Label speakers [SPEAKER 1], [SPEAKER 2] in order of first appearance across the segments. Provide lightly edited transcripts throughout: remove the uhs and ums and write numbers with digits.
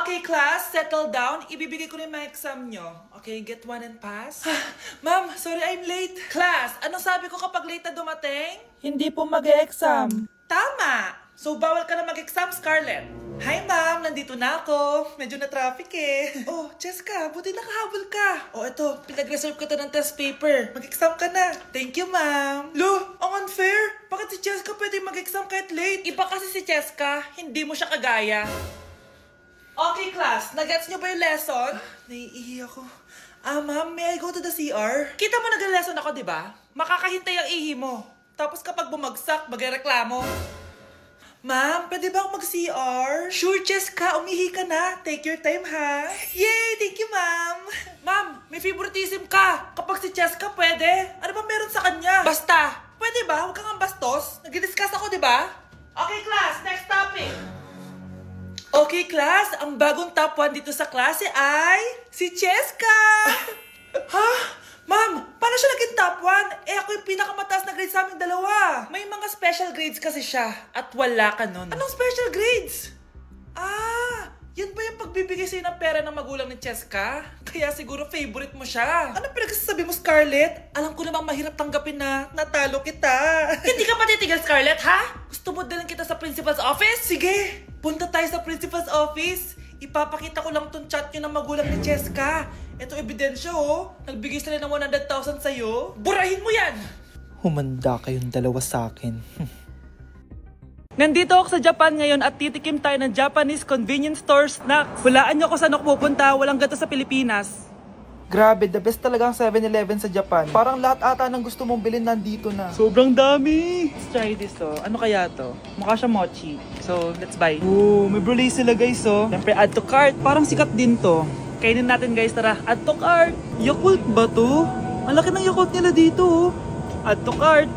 [SPEAKER 1] Okay, class, settle down. Ibibigay ko na yung mga exam nyo. Okay, get one and pass. Ma'am, sorry I'm late. Class, anong sabi ko kapag late na dumating? Hindi po mag-e-exam. Tama! So, bawal ka na mag-exam, Scarlett. Hi, ma'am. Nandito na ako. Medyo na-traffic eh. Oh, Jessica, buti nakahabol ka. Oh, eto. Pinag-reserve ko to ng test paper. Mag-exam ka na. Thank you, ma'am. Lo, ang unfair. Bakit si Jessica pwede mag-exam kahit late? Iba kasi si Jessica. Hindi mo siya kagaya. Okay, class. Nag-gets nyo ba yung lesson? Naiihi ako. Ma'am, may I go to the CR? Kita mo nag-lesson ako, di ba? Makakahintay ang ihi mo. Tapos kapag bumagsak, magreklamo. Ma'am, pwede ba ako mag-CR? Sure, Jessica. Umihi ka na. Take your time, ha? Yay! Thank you, ma'am. Ma'am, may favoritism ka. Kapag si Jessica, pwede. Ano ba meron sa kanya? Basta. Pwede ba? Huwag kang bastos. Nag-discuss ako, di ba? Okay, class. Next topic. Okay, class. Ang bagong top 1 dito sa klase ay si Jessica. Ha? Ma'am, paano siya naging top 1? Eh, ako yung pinakamataas na grade sa aming dalawa. May mga special grades kasi siya at wala ka nun. Anong special grades? Yan ba yung pagbibigay sa'yo ng pera ng magulang ni Jessica? Kaya siguro favorite mo siya. Ano pinagsasabi mo, Scarlett? Alam ko namang mahirap tanggapin na natalo kita. Hindi ka pa titigil, Scarlett, ha? Gusto mo dalhin kita sa principal's office? Sige, punta tayo sa principal's office. Ipapakita ko lang tong chat nyo ng magulang ni Jessica. Ito ebidensya, oh. Nagbigay sila ng 100,000 sa'yo. Burahin mo yan!
[SPEAKER 2] Humanda kayong dalawa sa akin.
[SPEAKER 1] Nandito ako sa Japan ngayon at titikim tayo ng Japanese convenience store snacks. Hulaan nyo kung saan ako pupunta. Walang ganito sa Pilipinas.
[SPEAKER 2] Grabe, the best talaga ang 7-Eleven sa Japan. Parang lahat ata ng gusto mong bilhin nandito na.
[SPEAKER 1] Sobrang dami! Let's try this, oh. Ano kaya to? Mukha siya mochi. So, let's buy. Oh, may brulee sila, guys, oh. Siyempre, add to cart. Parang sikat din to. Kainin natin, guys. Tara, add to cart. Yakult ba to? Ang laki ng Yakult nila dito, oh. Add to cart.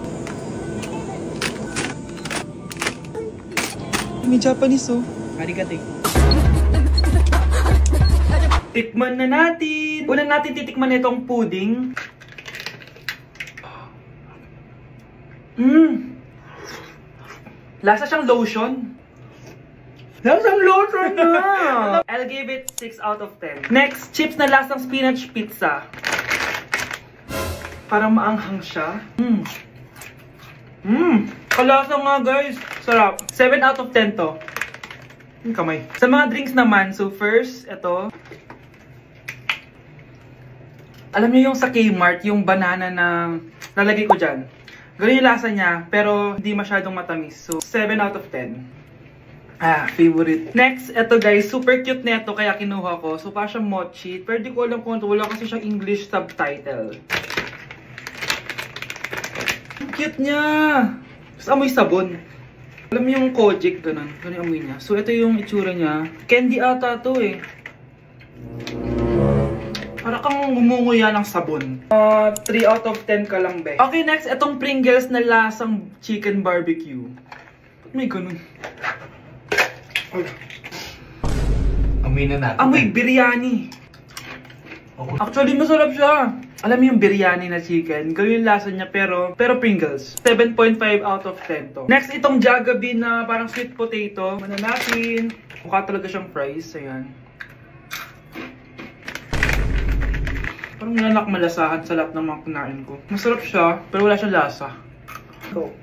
[SPEAKER 1] May Japanese, oh. Arigato. Tikman na natin. Una natin titikman itong pudding. Lasa siyang lotion. Lasang lotion na! I'll give it 6 out of 10. Next, chips na lasang spinach pizza. Parang maanghang siya. Kalasa nga, guys. Sarap. 7 out of 10 to. Yung kamay. Sa mga drinks naman, so first, ito. Alam niyo yung sa Kmart, yung banana na lalagay ko dyan. Ganun yung lasa niya, pero hindi masyadong matamis. So, 7 out of 10. Favorite. Next, ito guys, super cute na ito, kaya kinuha ko. So, parang siyang mochi. Pero di ko alam kung ito. Wala kasi siyang English subtitle. Ang cute niya! Tapos amoy sabon. Alam mo yung Kojic, ganun. Ganun yung amoy niya. So, ito yung itsura niya. Candy ata to eh. Para kang gumunguya ng sabon. 3 out of 10 ka lang, be. Okay, next. Itong Pringles na lasang chicken barbecue. Ba't may ganun?
[SPEAKER 3] Amoy na natin.
[SPEAKER 1] Amoy biryani. Actually, masarap siya. Alam mo yung biryani na chicken? Ganun yung lasa niya, pero Pringles. 7.5 out of 10 to. Next, itong Jollibee na parang sweet potato. Mana natin. Mukha talaga siyang fries. Ayan. Parang nanak malasahan sa lahat ng mga kinain ko. Masarap siya, pero wala siyang lasa. Go.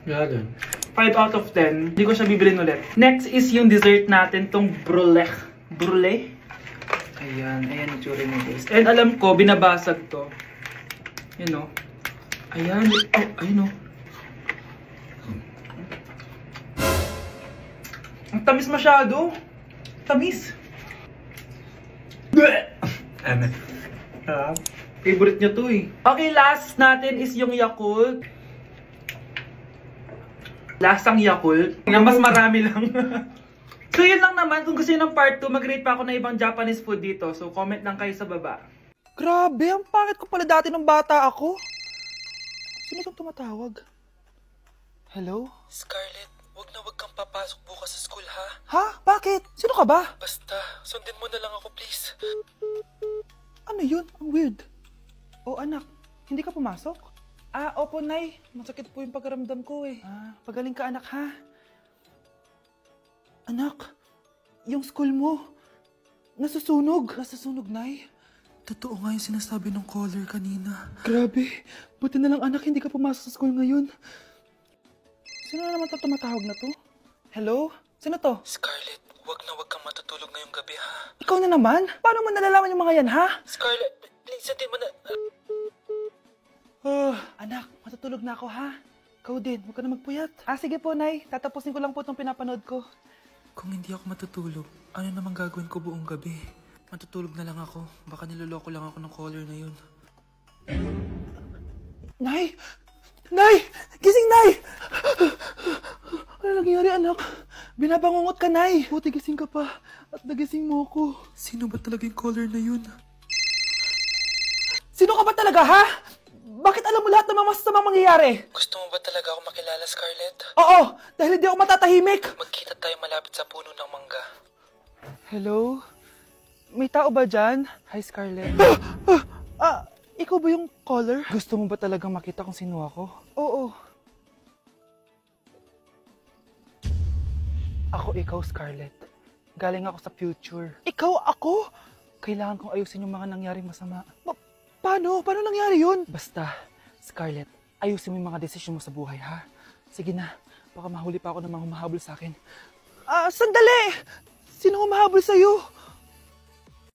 [SPEAKER 3] Yan.
[SPEAKER 1] 5 out of 10. Hindi ko siya bibilin ulit. Next is yung dessert natin, tong brulee. Brulee? Ayan, ayan yung tsura niya, guys. And alam ko, binabasag to. Yun, o. Ayan, oh, ayun, o. Ang tamis masyado. Tamis. Favorite niya to eh. Okay, last natin is yung Yakult. Lasang Yakult. Na mas marami lang. So yun lang naman. Kung gusto nyo ng part 2, mag-rate pa ako ng ibang Japanese food dito. So comment lang kayo sa baba.
[SPEAKER 2] Grabe, ang pangit ko pala dati nung bata ako. Sino itong tumatawag? Hello?
[SPEAKER 4] Scarlett, wag kang papasok bukas sa school, ha?
[SPEAKER 2] Ha? Bakit? Sino ka ba?
[SPEAKER 4] Basta, sundin mo na lang ako, please.
[SPEAKER 2] Ano yun? Ang weird. Oh anak, hindi ka pumasok?
[SPEAKER 1] Opo, Nay. Masakit po yung pagkaramdam ko eh.
[SPEAKER 2] Pagaling ka anak ha? Anak, yung school mo. Nasusunog. Nasusunog, Nay.
[SPEAKER 1] Totoo nga yung sinasabi ng caller kanina.
[SPEAKER 2] Grabe. Buti na lang anak, hindi ka pumasok sa school ngayon. Sino na naman tumatawag na to? Hello? Sino to?
[SPEAKER 4] Scarlett, wag kang matutulog ngayong gabi, ha?
[SPEAKER 2] Ikaw na naman? Paano mo nalalaman yung mga yan, ha?
[SPEAKER 4] Scarlett, please, hindi mo na...
[SPEAKER 2] Anak, matutulog na ako, ha? Ikaw din, huwag ka na magpuyat. Sige po, Nay. Tatapusin ko lang po itong pinapanood ko.
[SPEAKER 1] Kung hindi ako matutulog, ano namang gagawin ko buong gabi? Matutulog na lang ako. Baka niloloko lang ako ng caller na yun.
[SPEAKER 2] Nay! Nay! Gising, Nay! Ano nangyari, anak? Binabangungot ka, Nay. Buti gising ka pa. At nagising mo ako.
[SPEAKER 1] Sino ba talaga yung caller na yun?
[SPEAKER 2] Sino ka ba talaga, ha? Bakit alam mo lahat ng mga masasamang mangyayari?
[SPEAKER 4] Gusto mo ba talaga ako makilala, Scarlett?
[SPEAKER 2] Oo, dahil hindi ako matatahimik.
[SPEAKER 4] Magkita tayo malapit sa puno ng mangga.
[SPEAKER 2] Hello? May tao ba dyan? Hi, Scarlett. Ikaw ba yung caller? Gusto mo ba talagang makita kung sino ako? Oo. Ako ikaw, Scarlett. Galing ako sa future. Ikaw ako? Kailangan kong ayusin yung mga nangyaring masama. Paano? Paano nangyari yun? Basta, Scarlett, ayusin mo yung mga desisyon mo sa buhay, ha? Sige na, baka mahuli pa ako ng mga humahabol sa akin. Sandali! Sino humahabol sa'yo?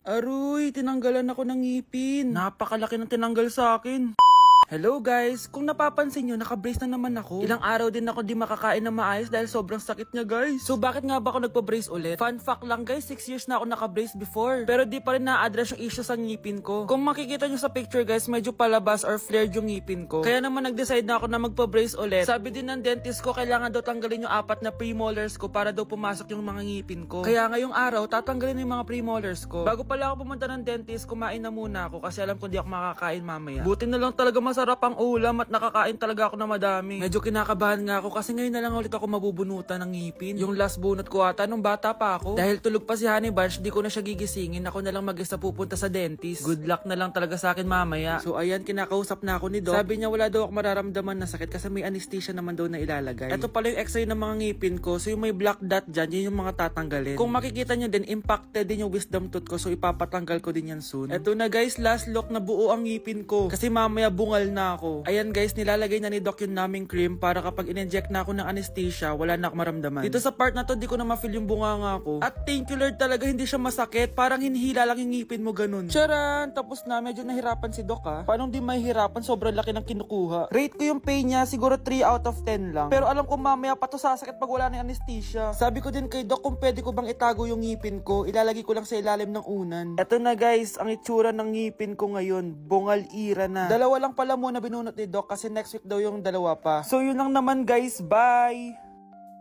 [SPEAKER 1] Aroy, tinanggalan ako ng ngipin. Napakalaki ng tinanggal sa akin. Hello guys, kung napapansin nyo, naka-brace na naman ako. Ilang araw din ako di makakain na maayos dahil sobrang sakit niya guys. So bakit nga ba ako nagpa-brace ulit? Fun fact lang guys, 6 years na ako naka-brace before. Pero di pa rin na-address yung issue sa ngipin ko. Kung makikita nyo sa picture guys, medyo palabas or flared yung ngipin ko. Kaya naman nag-decide na ako na magpa-brace ulit. Sabi din ng dentist ko, kailangan daw tanggalin yung 4 na premolars ko para daw pumasok yung mga ngipin ko. Kaya ngayong araw, tatanggalin yung mga premolars ko. Bago pala ako pumunta ng dentist, kumain na muna ako kasi alam ko di ako makakain mamaya. Buti na lang talaga masarap ang ulam at nakakain talaga ako na madami. Medyo kinakabahan nga ako kasi ngayon na lang ulit ako mabubunutan ng ngipin. Yung last bunot ko ata nung bata pa ako. Dahil tulog pa si Honey Bunch, di ko na siya gigisingin. Ako na lang mag-isa pupunta sa dentist. Good luck na lang talaga sa akin mamaya. So ayan, kinakausap na ako ni Doc. Sabi niya wala daw ako mararamdaman na sakit kasi may anesthesia naman daw na ilalagay. Ito pala yung x-ray ng mga ngipin ko. So yung may black dot dyan, yun yung mga tatanggalin. Kung makikita nyo din, impacted din yung wisdom tooth ko. So ipapatanggal ko din yan soon. Ito na guys, last look na buo ang ngipin ko. Kasi mamaya bungal na ako. Ayan guys, nilalagay na ni Doc yung naming cream para kapag in-inject na ako ng anesthesia, wala na ako maramdaman. Dito sa part na to, di ko na ma-feel yung bunganga ko. At thank you Lord talaga, hindi siya masakit. Parang hinihila lang yung ngipin mo ganun. Charan! Tapos na, medyo nahirapan si Doc ha. Paano di mahihirapan? Sobrang laki ng kinukuha. Rate ko yung pain niya, siguro 3 out of 10 lang. Pero alam ko mamaya pa to sasakit pag wala na yung anesthesia. Sabi ko din kay Doc kung pwede ko bang itago yung ngipin ko, ilalagay ko lang sa ilalim ng unan. Eto na guys, ang itsura ng ngipin ko ngayon, bungal ira na. Dalawa lang pala muna binunot ni Doc kasi next week daw yung dalawa pa. So yun lang naman guys, bye!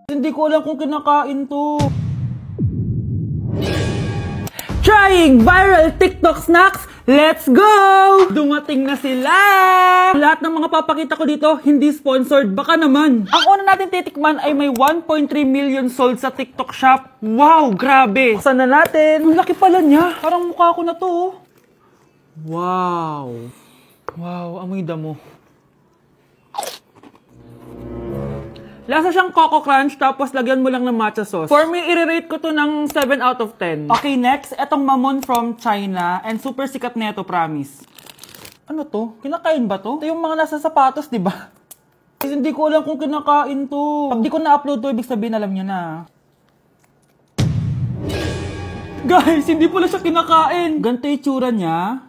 [SPEAKER 1] Hindi ko alam kung kinakain to. Trying viral TikTok snacks! Let's go! Dumating na sila! Lahat ng mga papakita ko dito, hindi sponsored. Baka naman. Ang una natin titikman ay may 1.3 million sold sa TikTok shop. Wow, grabe! Buksan na natin. Ang laki pala niya. Parang mukha ko na to. Wow! Wow, amoy damo. Lasa siyang Coco Crunch, tapos lagyan mo lang ng matcha sauce. For me, i-rate ko to ng 7 out of 10. Okay, next, etong Mamon from China, and super sikat na ito, promise. Ano to? Kinakain ba to? Ito yung mga nasa sapatos, di ba? Hindi ko alam kung kinakain to. Pag di ko na-upload to, ibig sabihin alam nyo na. Guys, hindi pala siya kinakain. Ganito yung tsura niya.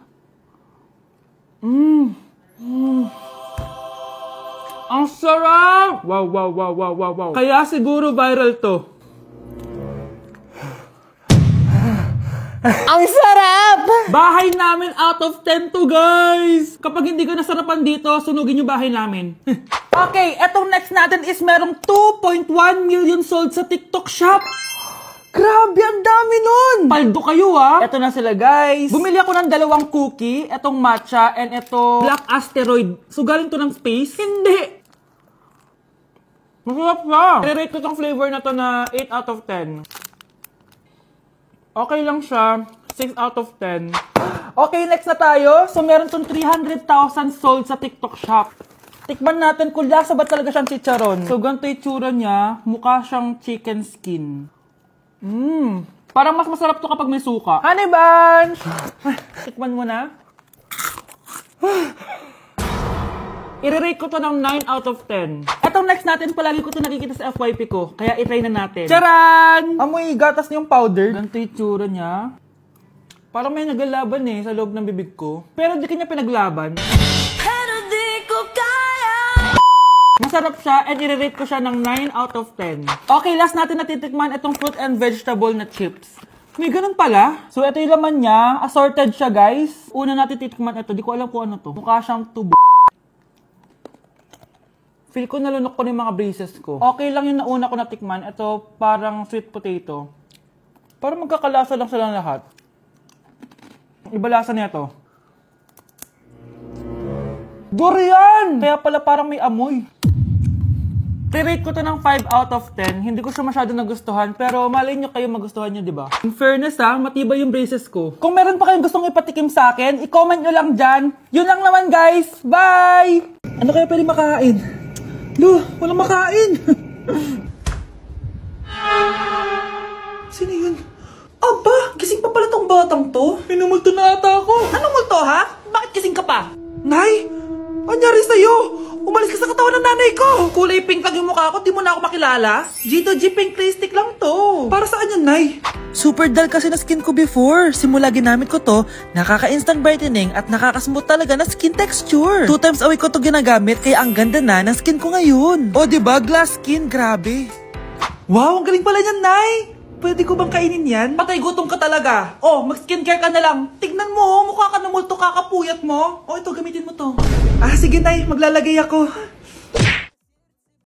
[SPEAKER 1] Ang sarap! Wow, wow, wow, wow, wow, wow. Kaya siguro viral to. Ang sarap! Bahay namin out of 10 to, guys! Kapag hindi ka nasarapan dito, sunugin yung bahay namin. Okay, etong next natin is merong 2.1 million sold sa TikTok shop. Grabe, ang dami nun! Paldo kayo ha! Eto na sila guys. Bumili ako ng 2 cookie, etong matcha, and eto black asteroid. So galing to ng space? Hindi! Masarap siya! I-rate ko tong flavor na to na 8 out of 10. Okay lang siya. 6 out of 10. Okay, next na tayo. So meron tong 300,000 sold sa TikTok shop. Tikman natin kung lasa ba talaga siyang chicharon. So ganito yung tsura niya. Mukha siyang chicken skin.
[SPEAKER 2] Parang mas masarap to kapag may suka. Honey Bunch! Tikman mo na. I-rate ko to ng 9 out of 10. Etong next natin, palagi ko to nakikita sa FYP ko. Kaya itry na natin. Charan! Amoy gatas niyong powder. Ganito yung tsura niya. Parang may naglalaban sa loob ng bibig ko. Pero di kanya pinaglaban. Pero di ko kaya! Masarap siya and i-rate ko siya ng 9 out of 10. Okay, last natin natitikman itong fruit and vegetable na chips. May ganun pala. So ito yung laman niya. Assorted siya, guys. Una natin titikman ito. Di ko alam kung ano to. Mukha siyang tubo. Feel ko nalunok ko na yung mga braces ko. Okay lang yung nauna ko natikman. Ito parang sweet potato. Parang magkakalasa lang silang lahat. Iba lasa niya to. Durian! Kaya pala parang may amoy. I-rate ko to ng 5 out of 10. Hindi ko siya masyado nagustuhan, pero malay nyo kayo magustuhan nyo, di ba? In fairness matibay yung braces ko. Kung meron pa kayong gustong ipatikim sa akin, i-comment nyo lang dyan. Yun lang naman, guys. Bye! Ano kaya pwede makain? Lo, walang makain.
[SPEAKER 1] Sino yun? Aba, gising pa pala tong batang to.
[SPEAKER 2] Minumulto na ata ako.
[SPEAKER 1] Anong multo, ha? Bakit gising ka pa? Nay, anyari sa'yo? Umalis ka sa katawan ng nanay ko. Kulay pink lang yung mukha ko, di mo na ako makilala. G2G pink lipstick lang to. Para saan yan, Nay? Super dull kasi na skin ko before. Simula ginamit ko to, nakaka-instant brightening at nakaka-smooth talaga na skin texture. 2 times a week ko to ginagamit kaya ang ganda na ng skin ko ngayon. O diba, glass skin, grabe. Wow, ang galing pala niyan, Nay. Pwede ko bang kainin yan? Patay gutom ka talaga. Oh, mag-skincare ka na lang. Tignan mo, mukha ka na multo kakapuyat mo. Oh, ito, gamitin mo to. Ah, sige, Nay, maglalagay ako.